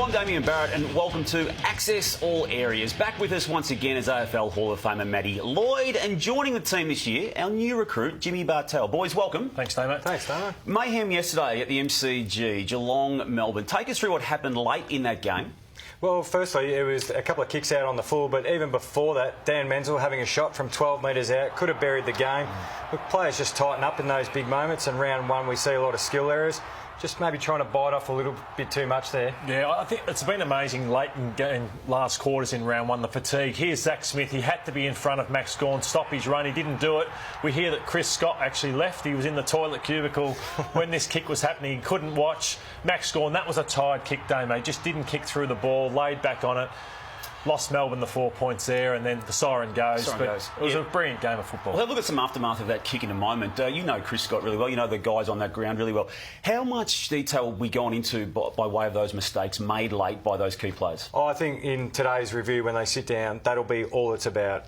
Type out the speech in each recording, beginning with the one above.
Hello, I'm Damian Barrett and welcome to Access All Areas. Back with us once again is AFL Hall of Famer Matthew Lloyd, and joining the team this year, our new recruit, Jimmy Bartel. Boys, welcome. Thanks, Damo. Thanks, Damo. Mayhem yesterday at the MCG, Geelong, Melbourne. Take us through what happened late in that game. Well, firstly, it was a couple of kicks out on the full, but even before that, Dan Menzel having a shot from 12 metres out could have buried the game. Look, players just tighten up in those big moments, and round one we see a lot of skill errors. Just maybe trying to bite off a little bit too much there. Yeah, I think it's been amazing late in last quarters in round one, the fatigue. Here's Zach Smith. He had to be in front of Max Gawn, stop his run. He didn't do it. We hear that Chris Scott actually left. He was in the toilet cubicle when this kick was happening. He couldn't watch. Max Gawn, that was a tired kick, Damo. He just didn't kick through the ball, laid back on it. Lost Melbourne the 4 points there, and then the siren goes. It was a brilliant game of football. Well, have a look at some aftermath of that kick in a moment. You know Chris Scott really well. You know the guys on that ground really well. How much detail will we gone into by way of those mistakes made late by those key players? Oh, I think in today's review, when they sit down, that'll be all it's about.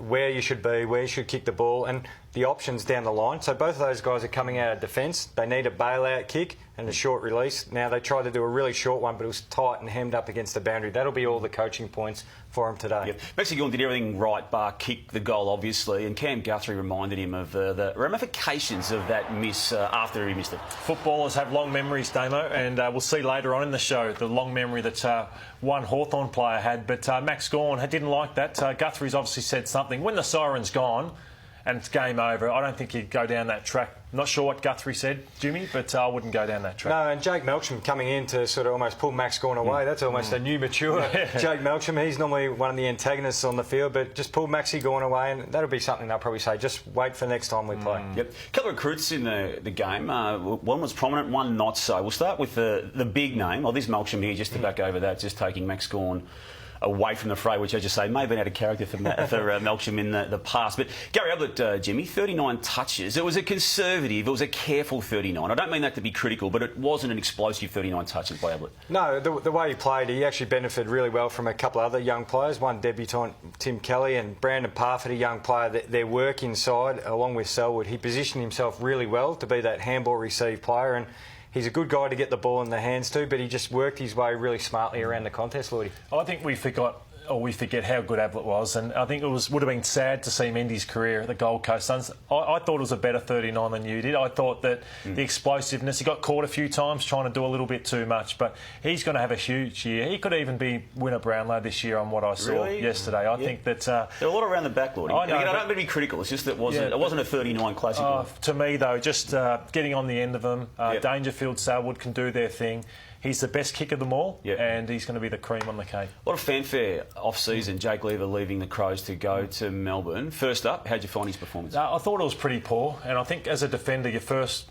Where you should be, where you should kick the ball, and the options down the line. So both of those guys are coming out of defence. They need a bailout kick and a short release. Now, they tried to do a really short one, but it was tight and hemmed up against the boundary. That'll be all the coaching points for him today. Yep. Maxi Gawn did everything right, bar kick the goal, obviously, and Cam Guthrie reminded him of the ramifications of that miss after he missed it. Footballers have long memories, Damo, and we'll see later on in the show the long memory that one Hawthorn player had. But Max Gawn didn't like that. Guthrie's obviously said something. When the siren's gone and it's game over, I don't think he'd go down that track. Not sure what Guthrie said, Jimmy, but I wouldn't go down that track. No, and Jake Melksham coming in to sort of almost pull Max Gawn away. That's almost a new, mature Jake Melksham. He's normally one of the antagonists on the field, but just pull Maxi Gawn away, and that'll be something they'll probably say, just wait for next time we play. Yep. A couple of recruits in the game. One was prominent, one not so. We'll start with the big name. Well, this Melksham here, just to back over that, just taking Max Gawn away from the fray, which, as you say, may have been out of character for Melksham in the past. But Gary Ablett, Jimmy, 39 touches. It was a conservative, it was a careful 39. I don't mean that to be critical, but it wasn't an explosive 39 touches by Ablett. No, the way he played, he actually benefited really well from a couple of other young players. One debutant, Tim Kelly, and Brandon Parfitt, a young player. Their work inside, along with Selwood, he positioned himself really well to be that handball receive player, and he's a good guy to get the ball in the hands to, but he just worked his way really smartly around the contest, Lloydie. I think we forget how good Ablett was, and I think it would have been sad to see him end his career at the Gold Coast Suns. I thought it was a better 39 than you did. I thought that the explosiveness, he got caught a few times trying to do a little bit too much, but he's going to have a huge year. He could even be winner Brownlow this year on what I saw yesterday. I think that there are a lot around the back, Lord. I don't mean to be critical. It's just that it wasn't a 39 classic. To me, though, just getting on the end of them. Dangerfield, Selwood can do their thing. He's the best kick of them all, and he's going to be the cream on the cake. A lot of fanfare off-season. Jake Lever leaving the Crows to go to Melbourne. First up, how'd you find his performance? I thought it was pretty poor, and I think as a defender, your first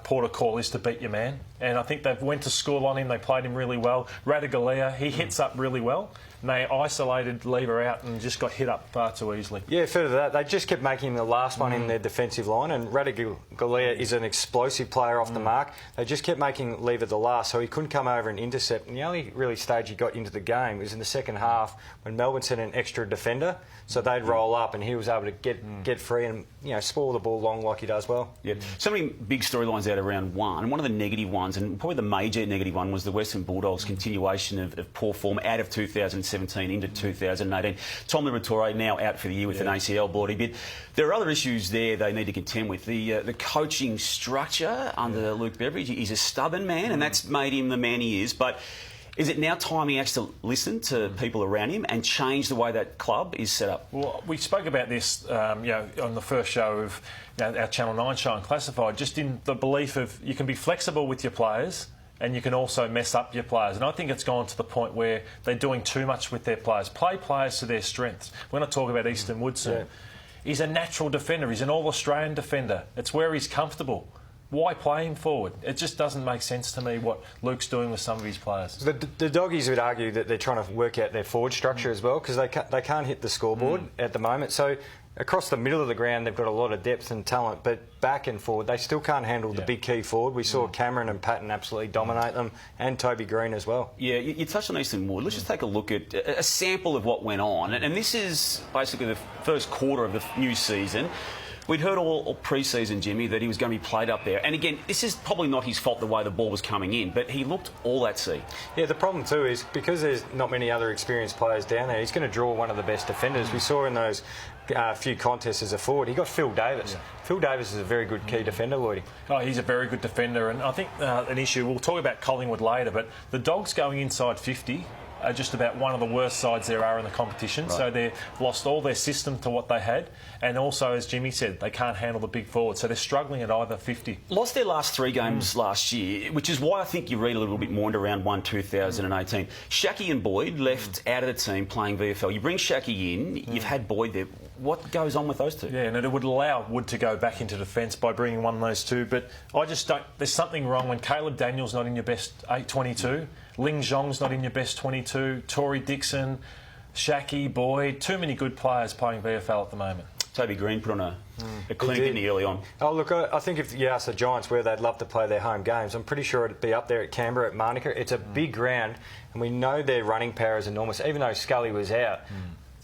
port of call is to beat your man. And I think they went to school on him. They played him really well. Radigalea, he hits up really well. And they isolated Lever out and just got hit up far too easily. Yeah, further to that, they just kept making the last one in their defensive line, and Radigalea is an explosive player off the mark. They just kept making Lever the last, so he couldn't come over and intercept. And the only really stage he got into the game was in the second half when Melbourne sent an extra defender, so they'd roll up and he was able to get free and spoil the ball long like he does well. Yeah, so many big storylines out of round one, and one of the negative ones, and probably the major negative one, was the Western Bulldogs' continuation of poor form out of 2017 into 2018. Tom Liberatore now out for the year with an ACL bloody bit. There are other issues there they need to contend with. The coaching structure under Luke Beveridge. He's a stubborn man, and that's made him the man he is. But is it now time he has to listen to people around him and change the way that club is set up? Well, we spoke about this on the first show of our Channel 9 show on Classified, just in the belief of you can be flexible with your players and you can also mess up your players. And I think it's gone to the point where they're doing too much with their players. Play players to their strengths. When I talk about Easton Woodson, he's a natural defender. He's an All-Australian defender. It's where he's comfortable. Why play him forward? It just doesn't make sense to me what Luke's doing with some of his players. The Doggies would argue that they're trying to work out their forward structure as well, because they can't hit the scoreboard at the moment. So across the middle of the ground, they've got a lot of depth and talent, but back and forward, they still can't handle the big key forward. We saw Cameron and Patton absolutely dominate them, and Toby Green as well. Yeah, you touched on Easton Wood. Let's just take a look at a sample of what went on. And this is basically the first quarter of the new season. We'd heard all pre-season, Jimmy, that he was going to be played up there. And again, this is probably not his fault the way the ball was coming in, but he looked all at sea. Yeah, the problem too is because there's not many other experienced players down there, he's going to draw one of the best defenders. We saw in those few contests as a forward, he got Phil Davis. Yeah. Phil Davis is a very good key defender, Lloydie. Oh, he's a very good defender, and I think an issue, we'll talk about Collingwood later, but the Dogs going inside 50 are just about one of the worst sides there are in the competition. Right. So they've lost all their system to what they had, and also, as Jimmy said, they can't handle the big forward, so they're struggling at either 50. Lost their last 3 games last year, which is why I think you read a little bit more into round 1 2018. Shaki and Boyd left out of the team playing VFL. You bring Shaki in, you've had Boyd there. What goes on with those two? Yeah, and it would allow Wood to go back into defence by bringing one of those two, but I just don't... There's something wrong when Caleb Daniel's not in your best 8-22, Ling Zhong's not in your best 22, Tory Dixon, Shaki, Boyd, too many good players playing VFL at the moment. Toby Green put on a clinic in the early on. Oh, look, I think if you ask the Giants where they'd love to play their home games, I'm pretty sure it'd be up there at Canberra, at Manuka. It's a big ground, and we know their running power is enormous. Even though Scully was out,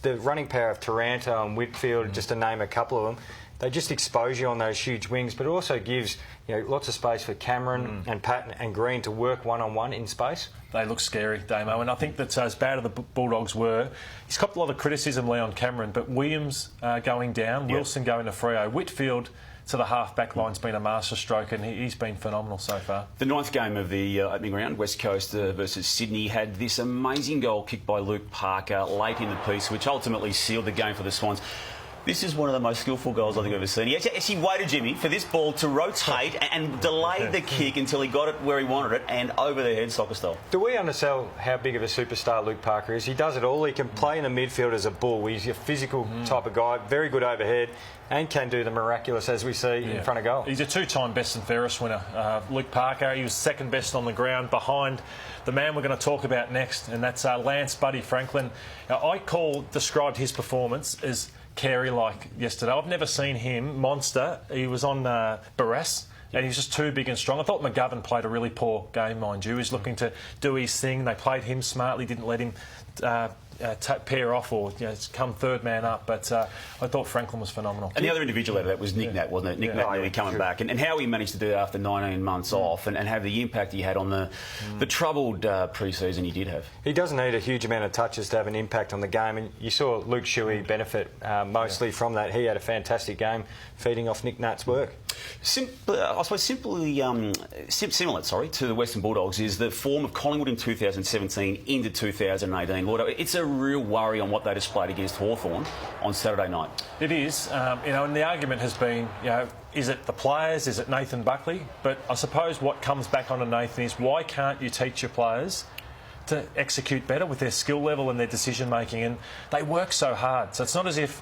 the running power of Taranto and Whitfield, just to name a couple of them, they just expose you on those huge wings, but it also gives lots of space for Cameron and Patton and Green to work one-on-one in space. They look scary, Damo, and I think that as bad as the Bulldogs were, he's copped a lot of criticism, Leon Cameron, but Williams going down, Wilson going to Freo, Whitfield to the half-back line's been a masterstroke, and he's been phenomenal so far. The 9th game of the opening round, West Coast versus Sydney, had this amazing goal kicked by Luke Parker late in the piece, which ultimately sealed the game for the Swans. This is one of the most skillful goals I think I've ever seen. He actually waited, Jimmy, for this ball to rotate and delayed the kick until he got it where he wanted it and over the head, soccer style. Do we undersell how big of a superstar Luke Parker is? He does it all. He can play in the midfield as a bull. He's a physical type of guy, very good overhead, and can do the miraculous, as we see in front of goal. He's a 2-time best and fairest winner. Luke Parker, he was second best on the ground behind the man we're going to talk about next, and that's Lance Buddy Franklin. Now, described his performance as Carey-like yesterday. I've never seen him monster. He was on Barras, and he was just too big and strong. I thought McGovern played a really poor game, mind you. He's looking to do his thing. They played him smartly, didn't let him pair off or come third man up, but I thought Franklin was phenomenal. And the other individual out of that was Nick Nat, wasn't it? Nick Nat nearly coming back, and how he managed to do that after 19 months off and have the impact he had on the troubled pre-season he did have. He doesn't need a huge amount of touches to have an impact on the game, and you saw Luke Shuey benefit mostly from that. He had a fantastic game feeding off Nick Nat's work. I suppose similar to the Western Bulldogs is the form of Collingwood in 2017 into 2018. Lord, it's a real worry on what they displayed against Hawthorn on Saturday night. It is, and the argument has been, is it the players, is it Nathan Buckley? But I suppose what comes back onto Nathan is why can't you teach your players to execute better with their skill level and their decision making? And they work so hard, so it's not as if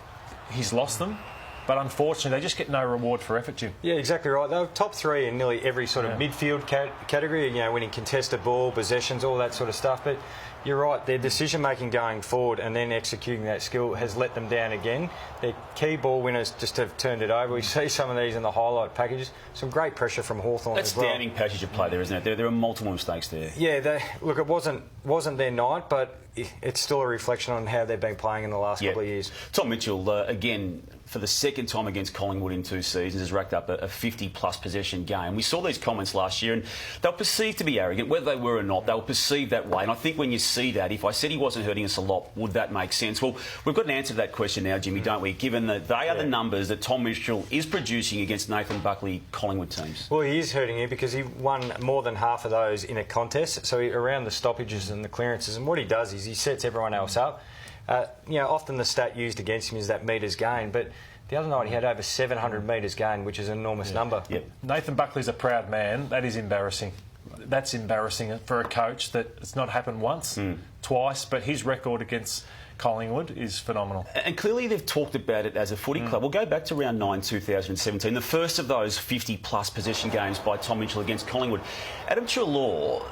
he's lost them. But unfortunately, they just get no reward for effort, Jim. Yeah, exactly right. They were top 3 in nearly every sort of midfield category, winning contested ball, possessions, all that sort of stuff. But you're right, their decision-making going forward and then executing that skill has let them down again. Their key ball winners just have turned it over. We see some of these in the highlight packages. Some great pressure from Hawthorn as well. That's damning passage of play there, isn't it? There are multiple mistakes there. Yeah, look, it wasn't their night, but it's still a reflection on how they've been playing in the last couple of years. Tom Mitchell, again, for the second time against Collingwood in 2 seasons, has racked up a 50-plus possession game. We saw these comments last year, and they were perceived to be arrogant. Whether they were or not, they were perceived that way. And I think when you see that, if I said he wasn't hurting us a lot, would that make sense? Well, we've got an answer to that question now, Jimmy, don't we? Given that they are the numbers that Tom Mitchell is producing against Nathan Buckley Collingwood teams. Well, he is hurting you because he won more than half of those in a contest, so around the stoppages and the clearances. And what he does is he sets everyone else up. Often the stat used against him is that metres gained, but the other night he had over 700 metres gained, which is an enormous number. Yep. Nathan Buckley's a proud man. That is embarrassing. That's embarrassing for a coach that it's not happened once, twice, but his record against Collingwood is phenomenal. And clearly they've talked about it as a footy club. We'll go back to round 9 2017, the first of those 50-plus possession games by Tom Mitchell against Collingwood. Adam Treloar,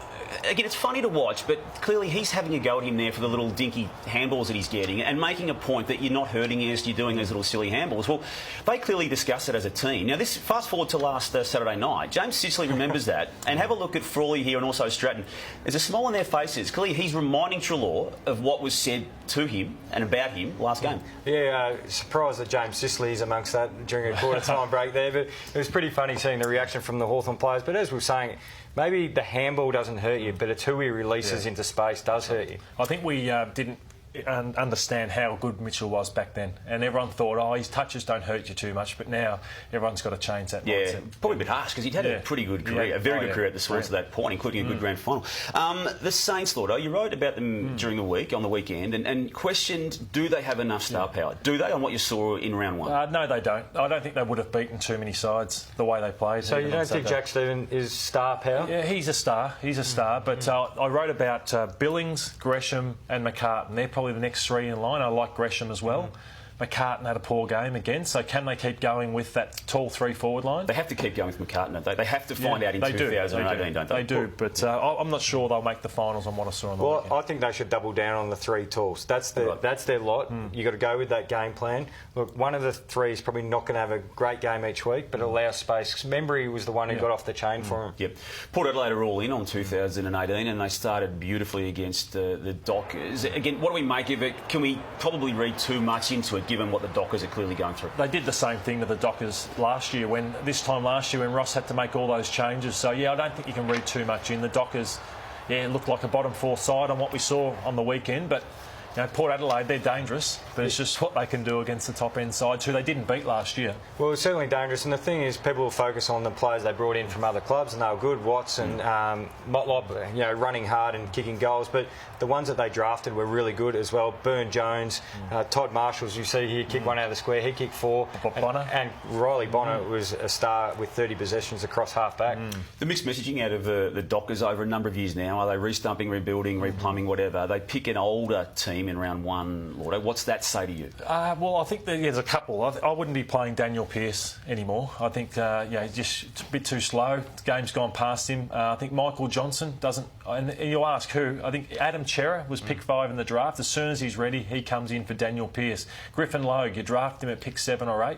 again, it's funny to watch, but clearly he's having a go at him there for the little dinky handballs that he's getting and making a point that you're not hurting as you're doing those little silly handballs. Well, they clearly discussed it as a team. Now, this fast forward to last Saturday night. James Sicily remembers that, and have a look at Frawley here and also Stratton. There's a smile on their faces. Clearly, he's reminding Treloar of what was said to him and about him last game. Yeah, surprised that James Sicily is amongst that during a quarter-time break there, but it was pretty funny seeing the reaction from the Hawthorn players. But as we were saying, maybe the handball doesn't hurt you, but it's who he releases into space does hurt you. I think we didn't understand how good Mitchell was back then, and everyone thought, oh, his touches don't hurt you too much, but now everyone's got to change that mindset. Probably a bit harsh because he'd had a pretty good career, a very good career at the Swans at that point, including a good grand final. The Saints, Lordo, you wrote about them during the week, on the weekend, and questioned, do they have enough star power? Do they, on what you saw in round one? No, they don't. I don't think they would have beaten too many sides the way they played. So you don't think Jack Stephen is star power? Yeah, he's a star. He's a star, but I wrote about Billings, Gresham and McCartan. They're probably the next three in line. I like Gresham as well. McCartan had a poor game again, so can they keep going with that tall three-forward line? They have to keep going with McCartan, don't they? They have to find out in 2018, don't they? They do, but I'm not sure they'll make the finals on what I saw on the weekend. Well, I think they should double down on the three talls. That's their lot. You've got to go with that game plan. Look, one of the three is probably not going to have a great game each week, but allow space. Membry was the one who got off the chain for him. Yep. Port Adelaide are all in on 2018, and they started beautifully against the Dockers. Again, what do we make of it? Can we probably read too much into it, given what the Dockers are clearly going through? They did the same thing to the Dockers last year, when Ross had to make all those changes. So, I don't think you can read too much in. The Dockers, it looked like a bottom four side on what we saw on the weekend, but Port Adelaide, they're dangerous, but it's just what they can do against the top-end sides, who they didn't beat last year. Well, it's certainly dangerous, and the thing is, people will focus on the players they brought in from other clubs, and they were good, Watts and Motlop, running hard and kicking goals, but the ones that they drafted were really good as well. Burn Jones, Todd Marshalls, you see here, kicked one out of the square, he kicked four. And Riley Bonner was a star with 30 possessions across half-back. The mixed messaging out of the Dockers over a number of years now, are they restumping, rebuilding, replumbing, whatever? They pick an older team in round one, Lordo. What's that say to you? Well, I think there's a couple. I wouldn't be playing Daniel Pearce anymore. I think, just it's a bit too slow. The game's gone past him. I think Michael Johnson doesn't... And you ask who? I think Adam Chera was pick 5 in the draft. As soon as he's ready, he comes in for Daniel Pearce. Griffin Logue, you draft him at pick 7 or 8.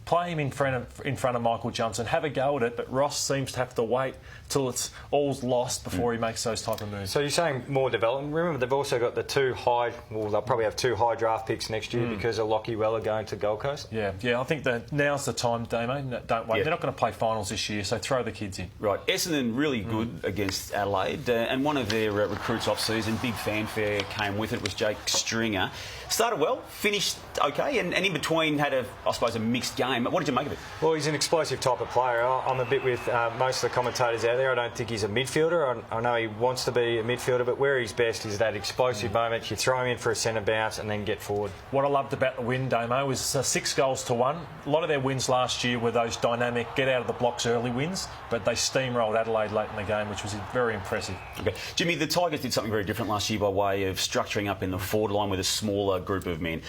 Play him in front of Michael Johnson. Have a go at it, but Ross seems to have to wait till it's all's lost before he makes those type of moves. So you're saying more development. Remember, they've also got the they'll probably have 2 high draft picks next year because of Lockie Weller going to Gold Coast. Yeah, I think that now's the time, Damo. Don't wait. They're not going to play finals this year, so throw the kids in. Right. Essendon really good against Adelaide, and one of their recruits off-season, big fanfare came with it, was Jake Stringer. Started well, finished okay, and in between had a mixed game. What did you make of it? Well, he's an explosive type of player. I'm a bit with most of the commentators out there. I don't think he's a midfielder. I know he wants to be a midfielder, but where he's best is that explosive moment. You throw him in for a centre bounce and then get forward. What I loved about the win, Damo, was 6 goals to 1. A lot of their wins last year were those dynamic, get out of the blocks early wins, but they steamrolled Adelaide late in the game, which was very impressive. Okay. Jimmy, the Tigers did something very different last year by way of structuring up in the forward line with a smaller group of men.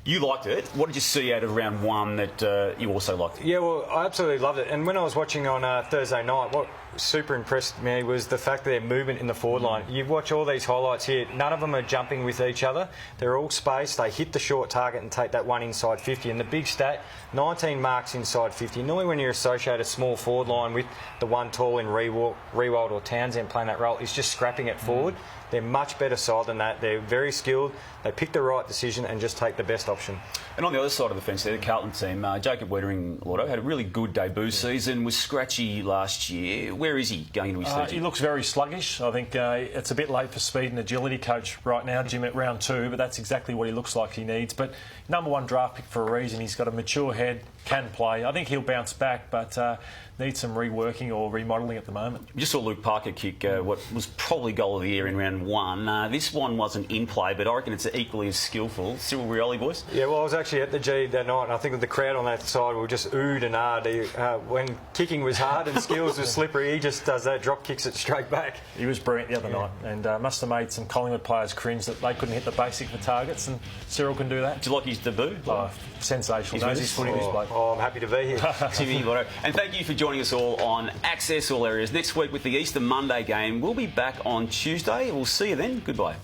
You liked it. What did you see out of round one that you also liked? Yeah, well, I absolutely loved it. And when I was watching on Thursday night, what super impressed me was the fact that their movement in the forward line. You watch all these highlights here, none of them are jumping with each other. They're all spaced. They hit the short target and take that one inside 50. And the big stat, 19 marks inside 50. Normally when you associate a small forward line with the one tall in Rewald or Townsend playing that role, it's just scrapping it forward. They're much better side than that. They're very skilled. They pick the right decision and just take the best option. And on the other side of the fence there, the Carlton team, Jacob Weitering, Lordo, had a really good debut season, was scratchy last year. Where is he going into his third year? He looks very sluggish. I think it's a bit late for speed and agility coach right now, Jim, at round 2, but that's exactly what he looks like he needs. But #1 draft pick for a reason. He's got a mature head, can play. I think he'll bounce back, but needs some reworking or remodelling at the moment. We just saw Luke Parker kick what was probably goal of the year in round 1. This one wasn't in play, but I reckon it's equally as skillful. Cyril Rioli, boys? Yeah, well, I was actually at the G that night, and I think the crowd on that side were just oohed and ahed. When kicking was hard and skills were slippery, he just does that, drop kicks it straight back. He was brilliant the other night, and must have made some Collingwood players cringe that they couldn't hit the basic for targets, and Cyril can do that. Do you like his debut? Oh, sensational. He knows his footy, this bloke. Oh, I'm happy to be here. And thank you for joining us all on Access All Areas. Next week with the Easter Monday game, we'll be back on Tuesday. We'll see you then. Goodbye.